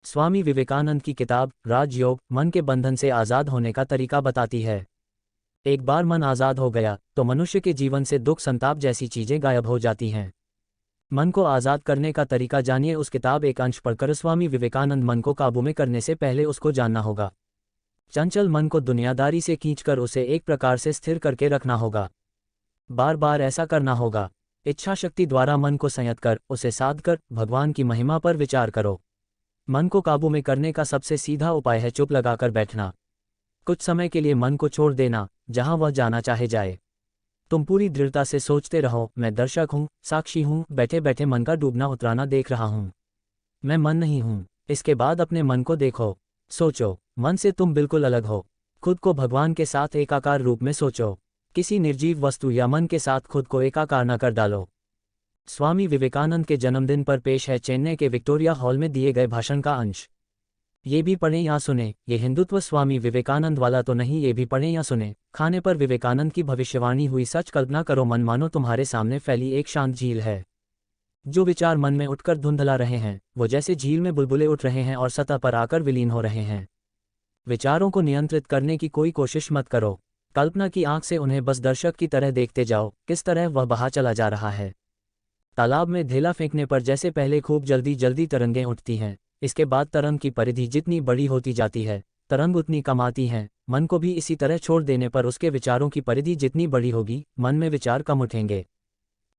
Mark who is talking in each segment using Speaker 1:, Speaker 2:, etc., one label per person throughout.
Speaker 1: स्वामी विवेकानंद की किताब राजयोग मन के बंधन से आज़ाद होने का तरीका बताती है। एक बार मन आज़ाद हो गया तो मनुष्य के जीवन से दुख संताप जैसी चीज़ें गायब हो जाती हैं। मन को आज़ाद करने का तरीका जानिए। उस किताब एक अंश पढ़कर स्वामी विवेकानंद मन को काबू में करने से पहले उसको जानना होगा। चंचल मन को दुनियादारी से खींचकर उसे एक प्रकार से स्थिर करके रखना होगा। बार बार ऐसा करना होगा। इच्छा शक्ति द्वारा मन को संयत कर उसे साध कर भगवान की महिमा पर विचार करो। मन को काबू में करने का सबसे सीधा उपाय है चुप लगाकर बैठना। कुछ समय के लिए मन को छोड़ देना, जहां वह जाना चाहे जाए। तुम पूरी दृढ़ता से सोचते रहो, मैं दर्शक हूँ, साक्षी हूँ, बैठे बैठे मन का डूबना उतराना देख रहा हूँ। मैं मन नहीं हूँ। इसके बाद अपने मन को देखो, सोचो, मन से तुम बिल्कुल अलग हो। खुद को भगवान के साथ एकाकार रूप में सोचो। किसी निर्जीव वस्तु या मन के साथ खुद को एकाकार न कर डालो। स्वामी विवेकानंद के जन्मदिन पर पेश है चेन्नई के विक्टोरिया हॉल में दिए गए भाषण का अंश। ये भी पढ़ें या सुने। ये हिंदुत्व स्वामी विवेकानंद वाला तो नहीं, ये भी पढ़ें या सुने। खाने पर विवेकानंद की भविष्यवाणी हुई सच। कल्पना करो मन मानो तुम्हारे सामने फैली एक शांत झील है। जो विचार मन में उठकर धुंधला रहे हैं वो जैसे झील में बुलबुले उठ रहे हैं और सतह पर आकर विलीन हो रहे हैं। विचारों को नियंत्रित करने की कोई कोशिश मत करो। कल्पना की आंख से उन्हें बस दर्शक की तरह देखते जाओ, किस तरह वह बहा चला जा रहा है। तालाब में ढेला फेंकने पर जैसे पहले खूब जल्दी जल्दी तरंगें उठती हैं, इसके बाद तरंग की परिधि जितनी बड़ी होती जाती है तरंग उतनी कम आती हैं। मन को भी इसी तरह छोड़ देने पर उसके विचारों की परिधि जितनी बड़ी होगी मन में विचार कम उठेंगे।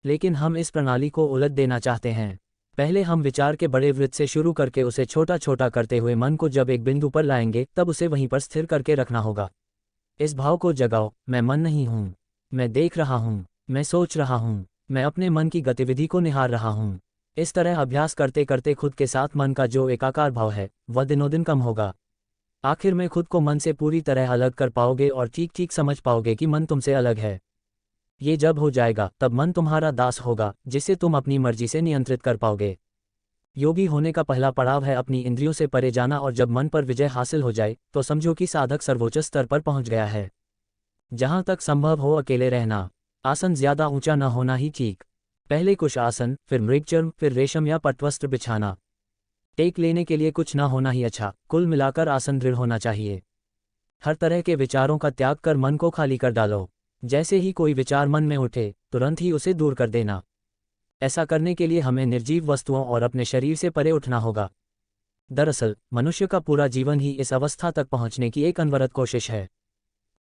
Speaker 1: लेकिन हम इस प्रणाली को उलट देना चाहते हैं। पहले हम विचार के बड़े वृत्त से शुरू करके उसे छोटा छोटा करते हुए मन को जब एक बिंदु पर लाएंगे तब उसे वहीं पर स्थिर करके रखना होगा। इस भाव को जगाओ, मैं मन नहीं हूँ, मैं देख रहा हूँ, मैं सोच रहा हूँ, मैं अपने मन की गतिविधि को निहार रहा हूँ। इस तरह अभ्यास करते करते खुद के साथ मन का जो एकाकार भाव है वह दिनों दिन कम होगा। आखिर में खुद को मन से पूरी तरह अलग कर पाओगे और ठीक ठीक समझ पाओगे कि मन तुमसे अलग है। ये जब हो जाएगा तब मन तुम्हारा दास होगा, जिसे तुम अपनी मर्जी से नियंत्रित कर पाओगे। योगी होने का पहला पड़ाव है अपनी इंद्रियों से परे जाना, और जब मन पर विजय हासिल हो जाए तो समझो कि साधक सर्वोच्च स्तर पर पहुंच गया है। जहां तक संभव हो अकेले रहना। आसन ज्यादा ऊंचा न होना ही ठीक। पहले कुश आसन, फिर मृगचर्म, फिर रेशम या पटवस्त्र बिछाना। टेक लेने के लिए कुछ न होना ही अच्छा। कुल मिलाकर आसन दृढ़ होना चाहिए। हर तरह के विचारों का त्याग कर मन को खाली कर डालो। जैसे ही कोई विचार मन में उठे तुरंत ही उसे दूर कर देना। ऐसा करने के लिए हमें निर्जीव वस्तुओं और अपने शरीर से परे उठना होगा। दरअसल मनुष्य का पूरा जीवन ही इस अवस्था तक पहुंचने की एक अनवरत कोशिश है।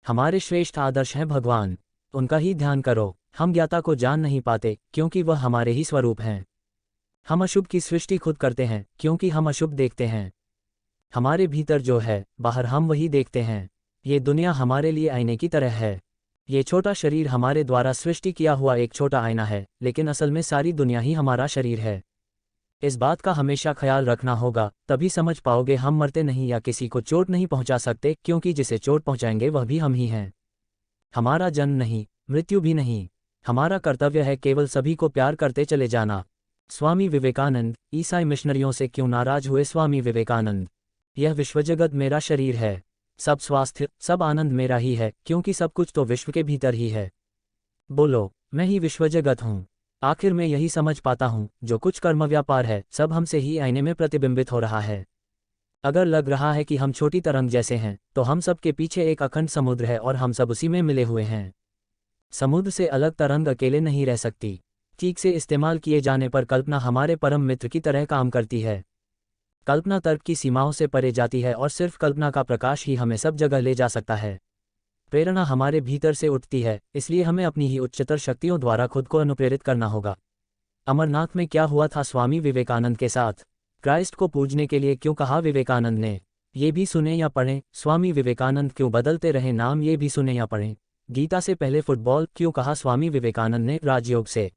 Speaker 1: हमारे श्रेष्ठ आदर्श हैं भगवान, उनका ही ध्यान करो। हम ज्ञाता को जान नहीं पाते क्योंकि वह हमारे ही स्वरूप हैं। हम अशुभ की सृष्टि खुद करते हैं क्योंकि हम अशुभ देखते हैं। हमारे भीतर जो है बाहर हम वही देखते हैं। ये दुनिया हमारे लिए आईने की तरह है। ये छोटा शरीर हमारे द्वारा सृष्टि किया हुआ एक छोटा आईना है, लेकिन असल में सारी दुनिया ही हमारा शरीर है। इस बात का हमेशा ख्याल रखना होगा, तभी समझ पाओगे हम मरते नहीं या किसी को चोट नहीं पहुंचा सकते, क्योंकि जिसे चोट पहुंचाएंगे वह भी हम ही हैं। हमारा जन्म नहीं, मृत्यु भी नहीं। हमारा कर्तव्य है केवल सभी को प्यार करते चले जाना। स्वामी विवेकानंद। ईसाई मिशनरियों से क्यों नाराज हुए स्वामी विवेकानंद? यह विश्वजगत मेरा शरीर है। सब स्वास्थ्य सब आनंद मेरा ही है, क्योंकि सब कुछ तो विश्व के भीतर ही है। बोलो, मैं ही विश्वजगत हूँ। आखिर में यही समझ पाता हूँ, जो कुछ कर्म व्यापार है सब हमसे ही आईने में प्रतिबिंबित हो रहा है। अगर लग रहा है कि हम छोटी तरंग जैसे हैं तो हम सब के पीछे एक अखंड समुद्र है और हम सब उसी में मिले हुए हैं। समुद्र से अलग तरंग अकेले नहीं रह सकती। ठीक से इस्तेमाल किए जाने पर कल्पना हमारे परम मित्र की तरह काम करती है। कल्पना तर्क की सीमाओं से परे जाती है और सिर्फ कल्पना का प्रकाश ही हमें सब जगह ले जा सकता है। प्रेरणा हमारे भीतर से उठती है, इसलिए हमें अपनी ही उच्चतर शक्तियों द्वारा खुद को अनुप्रेरित करना होगा। अमरनाथ में क्या हुआ था स्वामी विवेकानंद के साथ? क्राइस्ट को पूजने के लिए क्यों कहा विवेकानंद ने? ये भी सुने या पढ़ें। स्वामी विवेकानंद क्यों बदलते रहे नाम? ये भी सुने या पढ़ें। गीता से पहले फुटबॉल क्यों कहा स्वामी विवेकानंद ने राजयोग से?